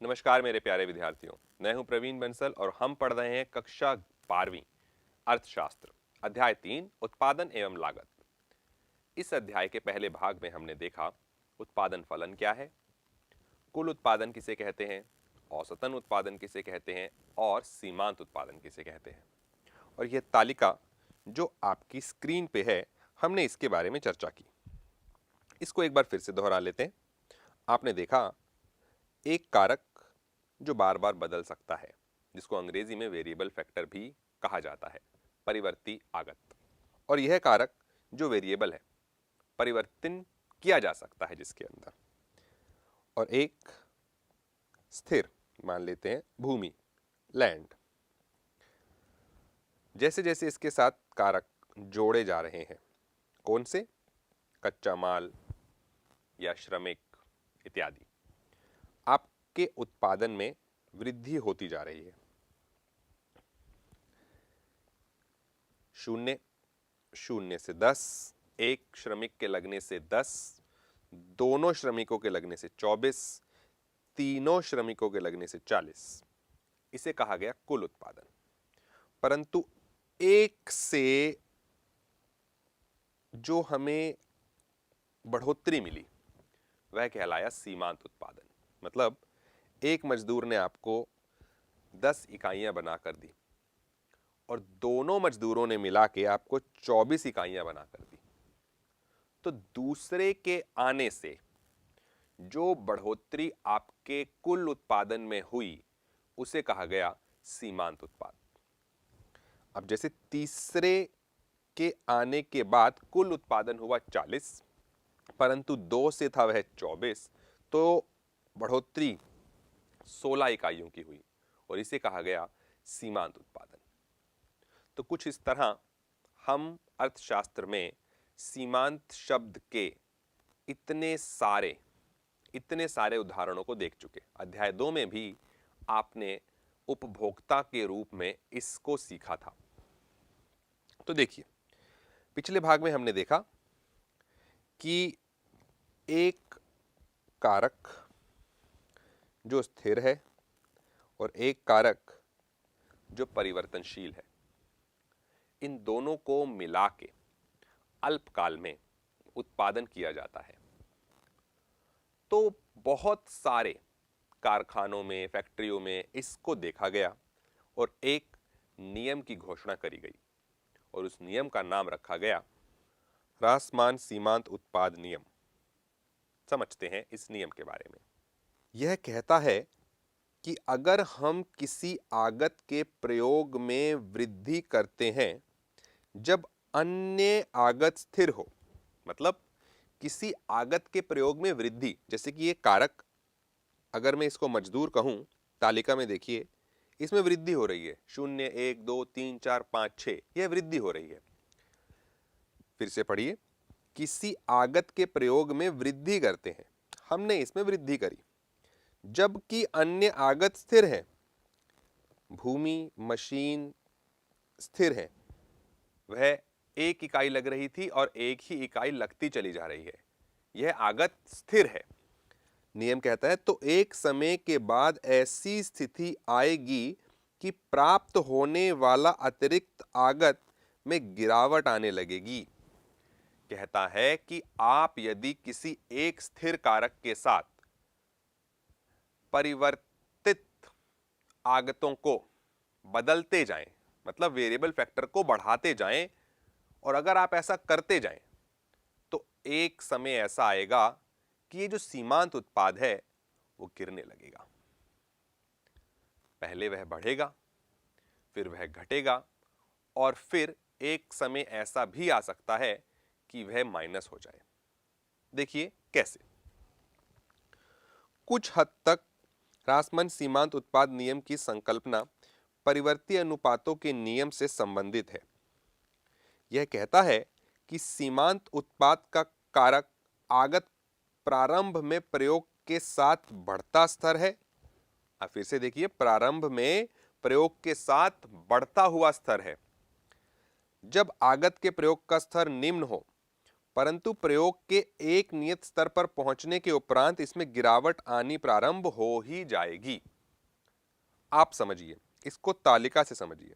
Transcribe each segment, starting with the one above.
नमस्कार मेरे प्यारे विद्यार्थियों, मैं हूं प्रवीण बंसल और हम पढ़ रहे हैं कक्षा 12वीं अर्थशास्त्र अध्याय 3 उत्पादन एवं लागत। इस अध्याय के पहले भाग में हमने देखा उत्पादन फलन क्या है, कुल उत्पादन किसे कहते हैं, औसतन उत्पादन किसे कहते हैं और सीमांत उत्पादन किसे कहते हैं। और यह तालिका जो आपकी स्क्रीन पे है, हमने इसके बारे में चर्चा की। इसको एक बार फिर से दोहरा लेते हैं। आपने देखा एक कारक जो बार बार बदल सकता है, जिसको अंग्रेजी में वेरिएबल फैक्टर भी कहा जाता है, परिवर्ती आगत। और यह कारक जो वेरिएबल है, परिवर्तन किया जा सकता है जिसके अंदर। और एक स्थिर मान लेते हैं भूमि, लैंड। जैसे जैसे इसके साथ कारक जोड़े जा रहे हैं, कौन से, कच्चा माल या श्रमिक इत्यादि, आपके उत्पादन में वृद्धि होती जा रही है। शून्य से 10, एक श्रमिक के लगने से 10, दोनों श्रमिकों के लगने से 24, तीनों श्रमिकों के लगने से 40। इसे कहा गया कुल उत्पादन। परंतु एक से जो हमें बढ़ोतरी मिली वह कहलाया सीमांत उत्पादन। मतलब एक मजदूर ने आपको 10 इकाइयां बनाकर दी और दोनों मजदूरों ने मिला के आपको 24 इकाइयां बनाकर दी। तो दूसरे के आने से जो बढ़ोतरी आपके कुल उत्पादन में हुई उसे कहा गया सीमांत उत्पादन। अब जैसे तीसरे के आने के बाद कुल उत्पादन हुआ 40, परंतु 2 से था वह 24, तो बढ़ोतरी 16 इकाइयों की हुई और इसे कहा गया सीमांत उत्पादन। तो कुछ इस तरह हम अर्थशास्त्र में सीमांत शब्द के इतने सारे उदाहरणों को देख चुके। अध्याय 2 में भी आपने उपभोक्ता के रूप में इसको सीखा था। तो देखिए, पिछले भाग में हमने देखा कि एक कारक जो स्थिर है और एक कारक जो परिवर्तनशील है, इन दोनों को मिला के अल्पकाल में उत्पादन किया जाता है। तो बहुत सारे कारखानों में, फैक्ट्रियों में इसको देखा गया और एक नियम की घोषणा करी गई और उस नियम का नाम रखा गया रासमान सीमांत उत्पाद नियम। समझते हैं इस नियम के बारे में। यह कहता है कि अगर हम किसी आगत के प्रयोग में वृद्धि करते हैं जब अन्य आगत स्थिर हो, मतलब किसी आगत के प्रयोग में वृद्धि, जैसे कि ये कारक, अगर मैं इसको मजदूर कहूं, तालिका में देखिए इसमें वृद्धि हो रही है, 0, 1, 2, 3, 4, 5, 6, यह वृद्धि हो रही है। फिर से पढ़िए, किसी आगत के प्रयोग में वृद्धि करते हैं, हमने इसमें वृद्धि करी, जबकि अन्य आगत स्थिर है, भूमि, मशीन स्थिर है, वह 1 इकाई लग रही थी और 1 ही इकाई लगती चली जा रही है, यह आगत स्थिर है। नियम कहता है तो एक समय के बाद ऐसी स्थिति आएगी कि प्राप्त होने वाला अतिरिक्त आगत में गिरावट आने लगेगी। कहता है कि आप यदि किसी एक स्थिर कारक के साथ परिवर्तित आगतों को बदलते जाएं, मतलब वेरिएबल फैक्टर को बढ़ाते जाएं, और अगर आप ऐसा करते जाएं तो एक समय ऐसा आएगा कि ये जो सीमांत उत्पाद है वो गिरने लगेगा। पहले वह बढ़ेगा, फिर वह घटेगा और फिर एक समय ऐसा भी आ सकता है कि वह माइनस हो जाए। देखिए कैसे। कुछ हद तक रासमन सीमांत उत्पाद नियम की संकल्पना परिवर्ती अनुपातों के नियम से संबंधित है। यह कहता है कि सीमांत उत्पाद का कारक आगत प्रारंभ में प्रयोग के साथ बढ़ता स्तर है। अब फिर से देखिए, प्रारंभ में प्रयोग के साथ बढ़ता हुआ स्तर है। जब आगत के प्रयोग का स्तर निम्न हो, परंतु प्रयोग के एक नियत स्तर पर पहुंचने के उपरांत इसमें गिरावट आनी प्रारंभ हो ही जाएगी। आप समझिए, इसको तालिका से समझिए।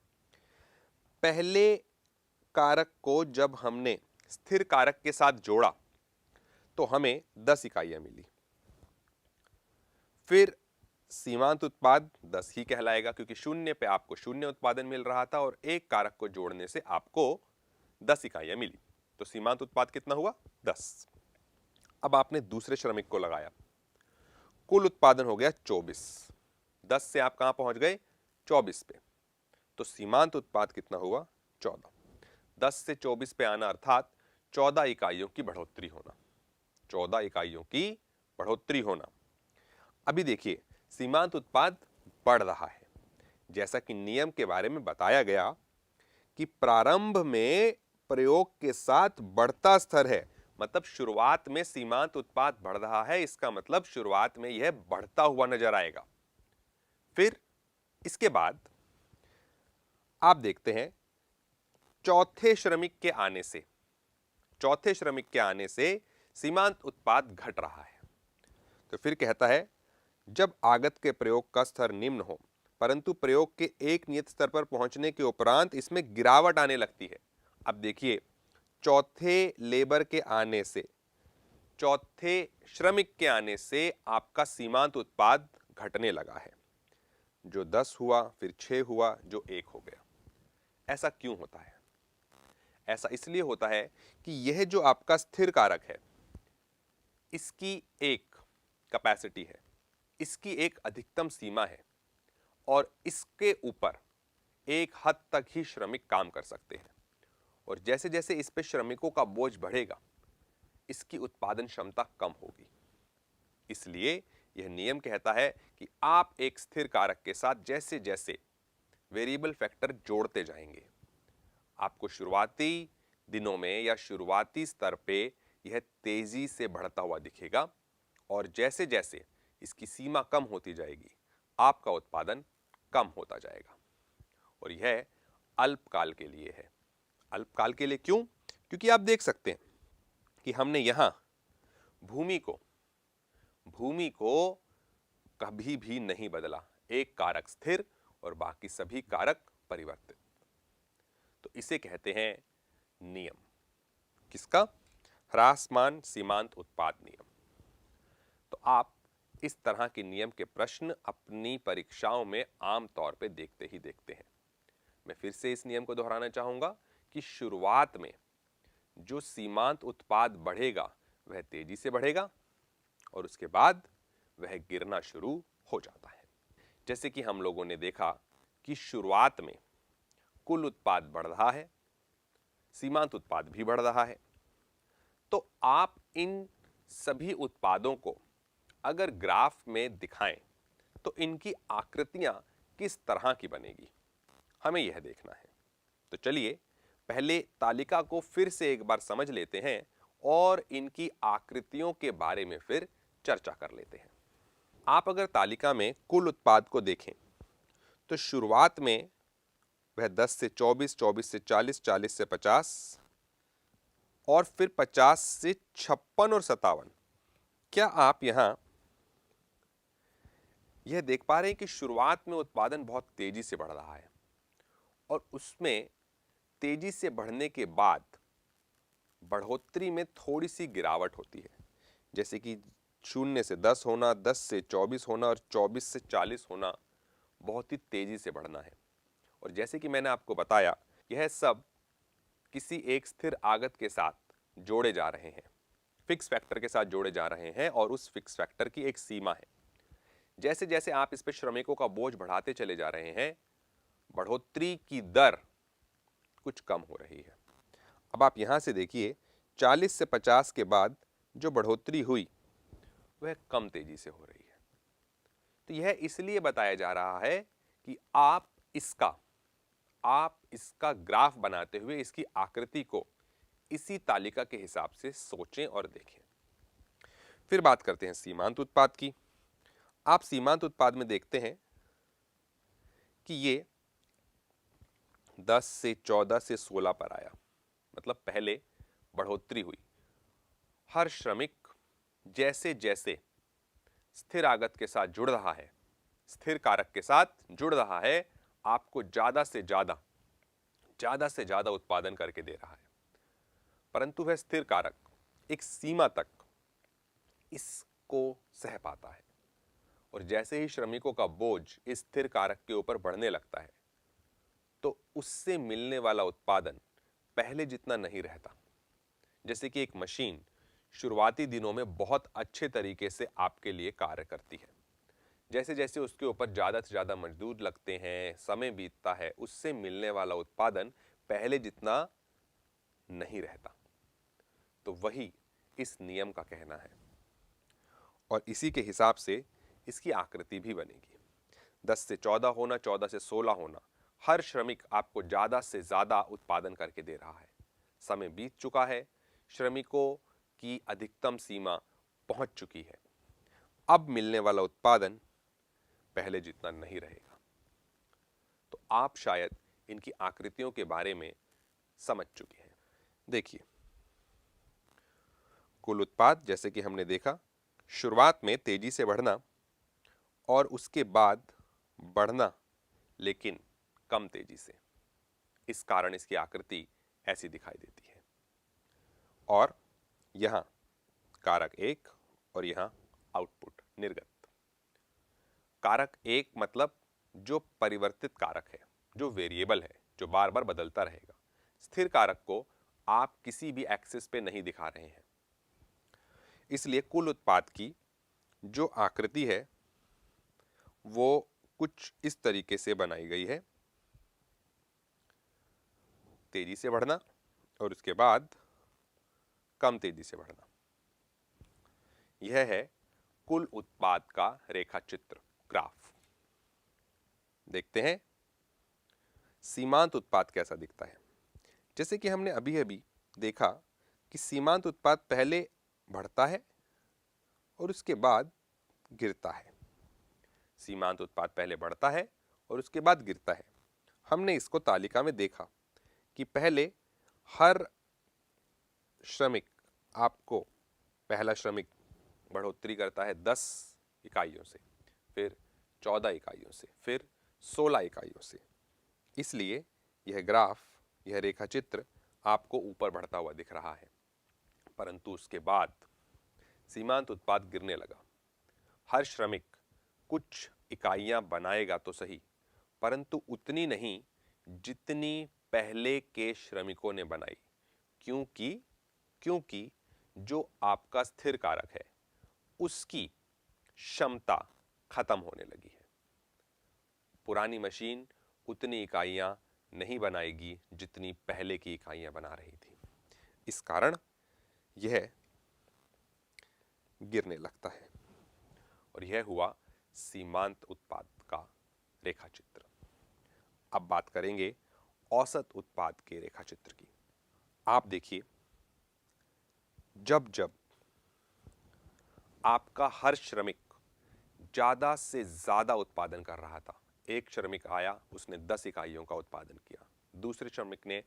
पहले कारक को जब हमने स्थिर कारक के साथ जोड़ा तो हमें 10 इकाइयां मिली। फिर सीमांत उत्पाद 10 ही कहलाएगा, क्योंकि शून्य पे आपको शून्य उत्पादन मिल रहा था और एक कारक को जोड़ने से आपको 10 इकाइयां मिली। तो सीमांत उत्पाद कितना हुआ? 10। अब आपने दूसरे श्रमिक को लगाया, कुल उत्पादन हो गया 24। 10 से आप कहां पहुंच गए? 24 पे। तो सीमांत उत्पाद कितना हुआ? 14। 10 से 24 पे आना अर्थात 14 इकाइयों की बढ़ोतरी होना। 14 इकाइयों की बढ़ोतरी होना। अभी देखिए, सीमांत उत्पाद बढ़ रहा है। जैसा कि नियम के बारे में बताया गया कि प्रारंभ में प्रयोग के साथ बढ़ता स्तर है, मतलब शुरुआत में सीमांत उत्पाद बढ़ रहा है, इसका मतलब शुरुआत में यह बढ़ता हुआ नजर आएगा। फिर इसके बाद आप देखते हैं चौथे श्रमिक के आने से सीमांत उत्पाद घट रहा है। तो फिर कहता है जब आगत के प्रयोग का स्तर निम्न हो परंतु प्रयोग के एक नियत स्तर पर पहुंचने के उपरांत इसमें गिरावट आने लगती है। अब देखिए, चौथे श्रमिक के आने से आपका सीमांत उत्पाद घटने लगा है। जो 10 हुआ, फिर 6 हुआ, जो 1 हो गया। ऐसा क्यों होता है? ऐसा इसलिए होता है कि यह जो आपका स्थिर कारक है, इसकी एक कैपेसिटी है, इसकी एक अधिकतम सीमा है और इसके ऊपर एक हद तक ही श्रमिक काम कर सकते हैं। और जैसे जैसे इस पे श्रमिकों का बोझ बढ़ेगा, इसकी उत्पादन क्षमता कम होगी। इसलिए यह नियम कहता है कि आप एक स्थिर कारक के साथ जैसे जैसे वेरिएबल फैक्टर जोड़ते जाएंगे, आपको शुरुआती दिनों में या शुरुआती स्तर पे यह तेजी से बढ़ता हुआ दिखेगा और जैसे जैसे इसकी सीमा कम होती जाएगी, आपका उत्पादन कम होता जाएगा। और यह अल्पकाल के लिए है। अल्पकाल के लिए क्यों? क्योंकि आप देख सकते हैं कि हमने यहां भूमि को कभी भी नहीं बदला। एक कारक स्थिर और बाकी सभी कारक परिवर्तित। तो इसे कहते हैं नियम। किसका? ह्रासमान सीमांत उत्पाद नियम। तो आप इस तरह के नियम के प्रश्न अपनी परीक्षाओं में आमतौर पे देखते ही देखते हैं। मैं फिर से इस नियम को दोहराना चाहूंगा कि शुरुआत में जो सीमांत उत्पाद बढ़ेगा वह तेजी से बढ़ेगा और उसके बाद वह गिरना शुरू हो जाता है। जैसे कि हम लोगों ने देखा कि शुरुआत में कुल उत्पाद बढ़ रहा है, सीमांत उत्पाद भी बढ़ रहा है। तो आप इन सभी उत्पादों को अगर ग्राफ में दिखाएं तो इनकी आकृतियां किस तरह की बनेगी, हमें यह देखना है। तो चलिए पहले तालिका को फिर से एक बार समझ लेते हैं और इनकी आकृतियों के बारे में फिर चर्चा कर लेते हैं। आप अगर तालिका में कुल उत्पाद को देखें तो शुरुआत में वह 10 से 24, 24 से 40, 40 से 50 और फिर 50 से 56 और 57। क्या आप यहां यह देख पा रहे हैं कि शुरुआत में उत्पादन बहुत तेजी से बढ़ रहा है और उसमें तेजी से बढ़ने के बाद बढ़ोतरी में थोड़ी सी गिरावट होती है। जैसे कि 0 से 10 होना, 10 से 24 होना और 24 से 40 होना बहुत ही तेजी से बढ़ना है। और जैसे कि मैंने आपको बताया, यह सब किसी एक स्थिर आगत के साथ जोड़े जा रहे हैं, फिक्स फैक्टर के साथ जोड़े जा रहे हैं और उस फिक्स फैक्टर की एक सीमा है। जैसे जैसे आप इस पे श्रमिकों का बोझ बढ़ाते चले जा रहे हैं, बढ़ोतरी की दर कुछ कम हो रही है। अब आप यहां से देखिए, 40 से 50 के बाद जो बढ़ोतरी हुई वह कम तेजी से हो रही है। तो यह इसलिए बताया जा रहा है कि आप इसका ग्राफ बनाते हुए इसकी आकृति को इसी तालिका के हिसाब से सोचें और देखें। फिर बात करते हैं सीमांत उत्पाद की। आप सीमांत उत्पाद में देखते हैं कि ये 10 से 14 से 16 पर आया, मतलब पहले बढ़ोतरी हुई, हर श्रमिक जैसे जैसे स्थिर आगत के साथ जुड़ रहा है, स्थिर कारक के साथ जुड़ रहा है, आपको ज्यादा से ज्यादा उत्पादन करके दे रहा है। परंतु वह स्थिर कारक एक सीमा तक इसको सह पाता है, और जैसे ही श्रमिकों का बोझ इस स्थिर कारक के ऊपर बढ़ने लगता है तो उससे मिलने वाला उत्पादन पहले जितना नहीं रहता। जैसे कि एक मशीन शुरुआती दिनों में बहुत अच्छे तरीके से आपके लिए कार्य करती है, जैसे जैसे उसके ऊपर ज्यादा से ज्यादा मजदूर लगते हैं, समय बीतता है, उससे मिलने वाला उत्पादन पहले जितना नहीं रहता। तो वही इस नियम का कहना है, और इसी के हिसाब से इसकी आकृति भी बनेगी। 10 से 14 होना, 14 से 16 होना, हर श्रमिक आपको ज्यादा से ज्यादा उत्पादन करके दे रहा है। समय बीत चुका है, श्रमिकों की अधिकतम सीमा पहुंच चुकी है, अब मिलने वाला उत्पादन पहले जितना नहीं रहेगा। तो आप शायद इनकी आकृतियों के बारे में समझ चुके हैं। देखिए, कुल उत्पाद जैसे कि हमने देखा, शुरुआत में तेजी से बढ़ना और उसके बाद बढ़ना, लेकिन कम तेजी से। इस कारण इसकी आकृति ऐसी दिखाई देती है। और यहां कारक 1 और यहां आउटपुट निर्गत। कारक 1 मतलब जो परिवर्तित कारक है, जो वेरिएबल है, जो बार बार बदलता रहेगा। स्थिर कारक को आप किसी भी एक्सिस पे नहीं दिखा रहे हैं, इसलिए कुल उत्पाद की जो आकृति है वो कुछ इस तरीके से बनाई गई है। तेजी से बढ़ना और उसके बाद कम तेजी से बढ़ना। यह है कुल उत्पाद का रेखा चित्र, ग्राफ। देखते हैं सीमांत उत्पाद कैसा दिखता है। जैसे कि हमने अभी अभी देखा कि सीमांत उत्पाद पहले बढ़ता है और उसके बाद गिरता है। सीमांत उत्पाद पहले बढ़ता है और उसके बाद गिरता है। हमने इसको तालिका में देखा कि पहले हर श्रमिक आपको, पहला श्रमिक बढ़ोतरी करता है 10 इकाइयों से, फिर 14 इकाइयों से, फिर 16 इकाइयों से। इसलिए यह ग्राफ, यह रेखा चित्र आपको ऊपर बढ़ता हुआ दिख रहा है। परंतु उसके बाद सीमांत उत्पाद गिरने लगा। हर श्रमिक कुछ इकाइयां बनाएगा तो सही, परंतु उतनी नहीं जितनी पहले के श्रमिकों ने बनाई। क्योंकि जो आपका स्थिर कारक है उसकी क्षमता खत्म होने लगी है। पुरानी मशीन उतनी इकाइयां नहीं बनाएगी जितनी पहले की इकाइयां बना रही थी। इस कारण यह गिरने लगता है, और यह हुआ सीमांत उत्पाद का रेखा चित्र। अब बात करेंगे औसत उत्पाद के रेखा चित्र की। आप देखिए, जब जब आपका हर श्रमिक ज्यादा से ज्यादा उत्पादन कर रहा था, एक श्रमिक आया, उसने 10 इकाइयों का उत्पादन किया, दूसरे श्रमिक ने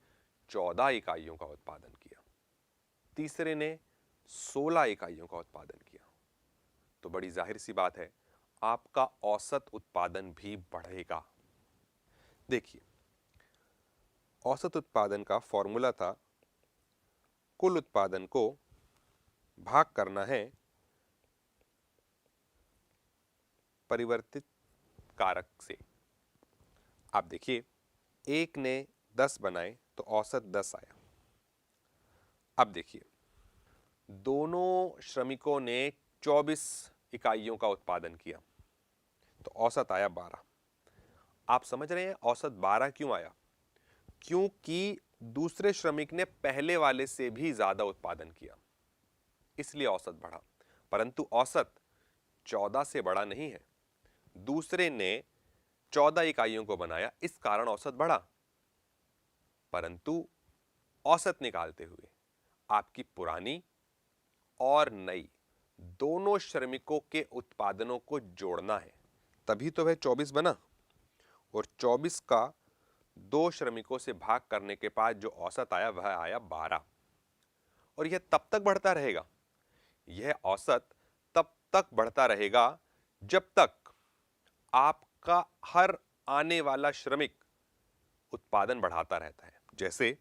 14 इकाइयों का उत्पादन किया, तीसरे ने 16 इकाइयों का उत्पादन किया, तो बड़ी जाहिर सी बात है आपका औसत उत्पादन भी बढ़ेगा। देखिए, औसत उत्पादन का फॉर्मूला था कुल उत्पादन को भाग करना है परिवर्तित कारक से। आप देखिए, एक ने 10 बनाए तो औसत 10 आया। अब देखिए, दोनों श्रमिकों ने 24 इकाइयों का उत्पादन किया तो औसत आया 12। आप समझ रहे हैं औसत 12 क्यों आया? क्योंकि दूसरे श्रमिक ने पहले वाले से भी ज्यादा उत्पादन किया, इसलिए औसत बढ़ा। परंतु औसत 14 से बड़ा नहीं है। दूसरे ने 14 इकाइयों को बनाया, इस कारण औसत बढ़ा। परंतु औसत निकालते हुए आपकी पुरानी और नई दोनों श्रमिकों के उत्पादनों को जोड़ना है, तभी तो वह 24 बना। और 24 का 2 श्रमिकों से भाग करने के बाद जो औसत आया वह आया 12। और यह तब तक बढ़ता रहेगा यह औसत तब तक बढ़ता रहेगा जब तक आपका हर आने वाला श्रमिक उत्पादन बढ़ाता रहता है। जैसे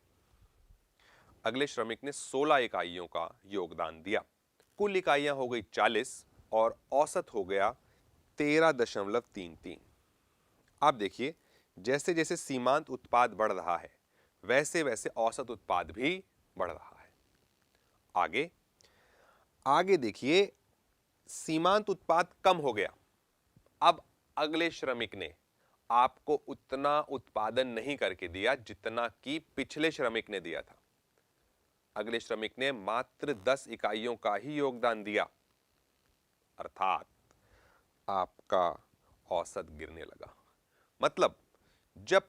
अगले श्रमिक ने 16 इकाइयों का योगदान दिया, कुल इकाइयां हो गई 40 और औसत हो गया 13.33। आप देखिए जैसे जैसे सीमांत उत्पाद बढ़ रहा है वैसे वैसे औसत उत्पाद भी बढ़ रहा है। आगे आगे देखिए सीमांत उत्पाद कम हो गया। अब अगले श्रमिक ने आपको उतना उत्पादन नहीं करके दिया जितना कि पिछले श्रमिक ने दिया था। अगले श्रमिक ने मात्र 10 इकाइयों का ही योगदान दिया, अर्थात आपका औसत गिरने लगा। मतलब जब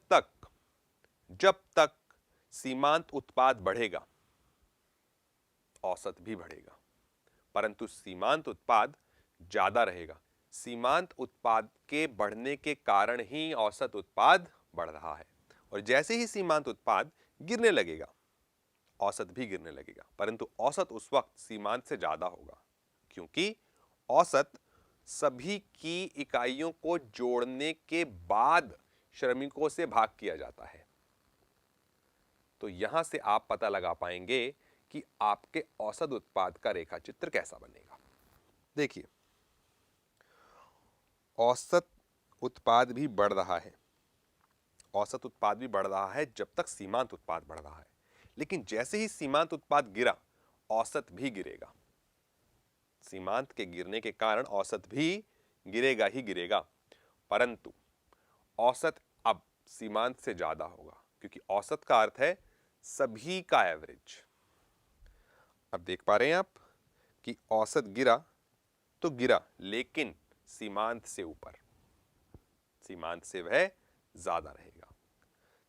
तक सीमांत उत्पाद बढ़ेगा औसत भी बढ़ेगा, परंतु सीमांत उत्पाद ज्यादा रहेगा। सीमांत उत्पाद के बढ़ने के कारण ही औसत उत्पाद बढ़ रहा है, और जैसे ही सीमांत उत्पाद गिरने लगेगा औसत भी गिरने लगेगा, परंतु औसत उस वक्त सीमांत से ज्यादा होगा, क्योंकि औसत सभी की इकाइयों को जोड़ने के बाद श्रमिकों से भाग किया जाता है। तो यहां से आप पता लगा पाएंगे कि आपके औसत उत्पाद का रेखाचित्र कैसा बनेगा। देखिए औसत उत्पाद भी बढ़ रहा है, औसत उत्पाद भी बढ़ रहा है जब तक सीमांत उत्पाद बढ़ रहा है, लेकिन जैसे ही सीमांत उत्पाद गिरा औसत भी गिरेगा। सीमांत के गिरने के कारण औसत भी गिरेगा ही गिरेगा, परंतु औसत अब सीमांत से ज्यादा होगा, क्योंकि औसत का अर्थ है सभी का एवरेज। अब देख पा रहे हैं आप कि औसत गिरा तो गिरा, लेकिन सीमांत से ऊपर, सीमांत से वह ज्यादा रहेगा।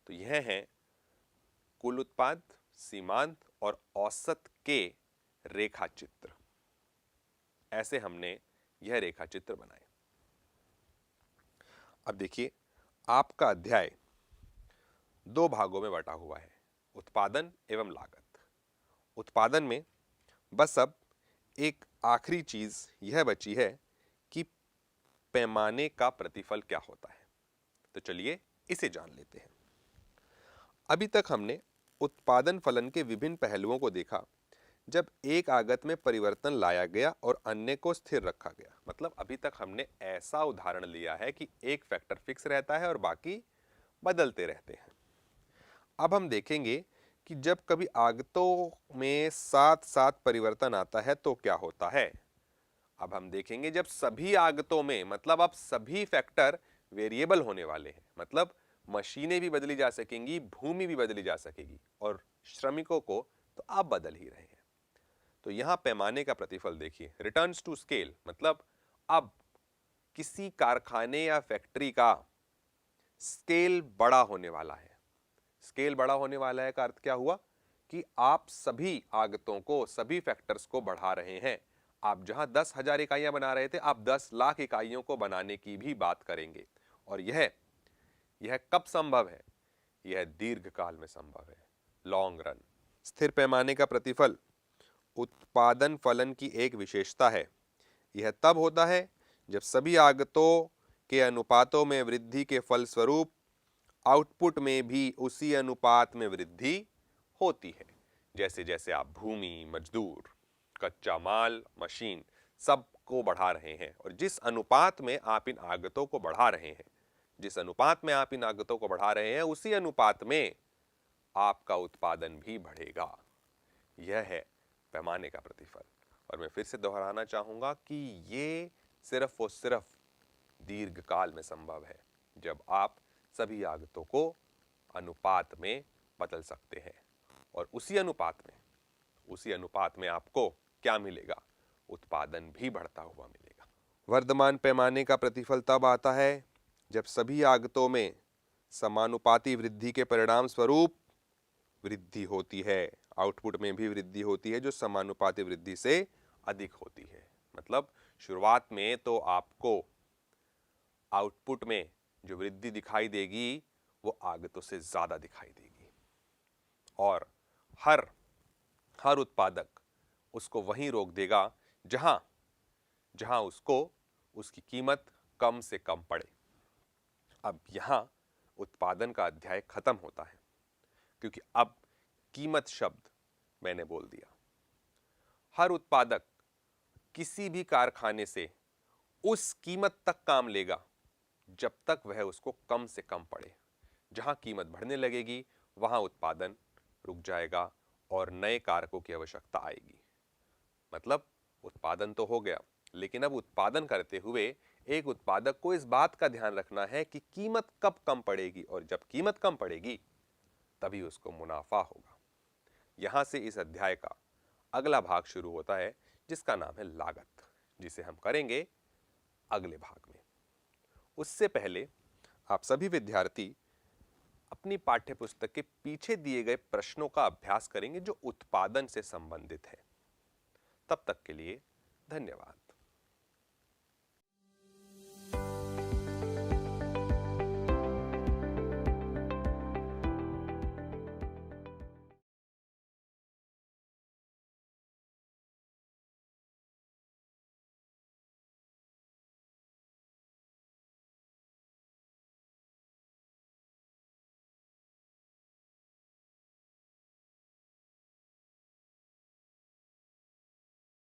तो यह है कुल उत्पाद, सीमांत और औसत के रेखाचित्र। ऐसे हमने यह रेखाचित्र बनाए। अब देखिए आपका अध्याय 2 भागों में बटा हुआ है, उत्पादन एवं लागत। उत्पादन में बस अब एक आखिरी चीज यह बची है कि पैमाने का प्रतिफल क्या होता है। तो चलिए इसे जान लेते हैं। अभी तक हमने उत्पादन फलन के विभिन्न पहलुओं को देखा, जब एक आगत में परिवर्तन लाया गया और अन्य को स्थिर रखा गया। मतलब अभी तक हमने ऐसा उदाहरण लिया है कि एक फैक्टर फिक्स रहता है और बाकी बदलते रहते हैं। अब हम देखेंगे कि जब कभी आगतों में साथ साथ परिवर्तन आता है तो क्या होता है। अब हम देखेंगे जब सभी आगतों में, मतलब अब सभी फैक्टर वेरिएबल होने वाले हैं, मतलब मशीनें भी बदली जा सकेंगी, भूमि भी बदली जा सकेगी, और श्रमिकों को तो आप बदल ही रहे हैं। तो यहां पैमाने का प्रतिफल देखिए, रिटर्न्स टू स्केल, मतलब अब किसी कारखाने या फैक्ट्री का स्केल बड़ा होने वाला है। स्केल बड़ा होने वाला है का अर्थ क्या हुआ कि आप सभी आगतों को, सभी फैक्टर्स को बढ़ा रहे हैं। आप जहां 10,000 इकाइयां बना रहे थे, आप 10 लाख इकाइयों को बनाने की भी बात करेंगे। और यह कब संभव है? यह दीर्घकाल में संभव है, लॉन्ग रन। स्थिर पैमाने का प्रतिफल उत्पादन फलन की एक विशेषता है। यह तब होता है जब सभी आगतों के अनुपातों में वृद्धि के फलस्वरूप आउटपुट में भी उसी अनुपात में वृद्धि होती है। जैसे जैसे आप भूमि, मजदूर, कच्चा माल, मशीन सबको बढ़ा रहे हैं, और जिस अनुपात में आप इन आगतों को बढ़ा रहे हैं, जिस अनुपात में आप इन आगतों को बढ़ा रहे हैं, उसी अनुपात में आपका उत्पादन भी बढ़ेगा। यह है पैमाने का प्रतिफल। और मैं फिर से दोहराना चाहूंगा कि ये सिर्फ और सिर्फ दीर्घकाल में संभव है, जब आप सभी आगतों को अनुपात में बदल सकते हैं, और उसी अनुपात में आपको क्या मिलेगा? उत्पादन भी बढ़ता हुआ मिलेगा। वर्धमान पैमाने का प्रतिफल तब आता है जब सभी आगतों में समानुपाती वृद्धि के परिणाम स्वरूप वृद्धि होती है, आउटपुट में भी वृद्धि होती है जो समानुपाती वृद्धि से अधिक होती है। मतलब शुरुआत में तो आपको आउटपुट में जो वृद्धि दिखाई देगी वो आगतों से ज्यादा दिखाई देगी, और हर उत्पादक उसको वहीं रोक देगा जहां जहां उसको उसकी कीमत कम से कम पड़े। अब यहां उत्पादन का अध्याय खत्म होता है, क्योंकि अब कीमत शब्द मैंने बोल दिया। हर उत्पादक किसी भी कारखाने से उस कीमत तक काम लेगा जब तक वह उसको कम से कम पड़े। जहां कीमत बढ़ने लगेगी वहां उत्पादन रुक जाएगा और नए कारकों की आवश्यकता आएगी। मतलब उत्पादन तो हो गया, लेकिन अब उत्पादन करते हुए एक उत्पादक को इस बात का ध्यान रखना है कि कीमत कब कम पड़ेगी, और जब कीमत कम पड़ेगी तभी उसको मुनाफा होगा। यहां से इस अध्याय का अगला भाग शुरू होता है, जिसका नाम है लागत, जिसे हम करेंगे अगले भाग में। उससे पहले आप सभी विद्यार्थी अपनी पाठ्यपुस्तक के पीछे दिए गए प्रश्नों का अभ्यास करेंगे जो उत्पादन से संबंधित है। तब तक के लिए धन्यवाद।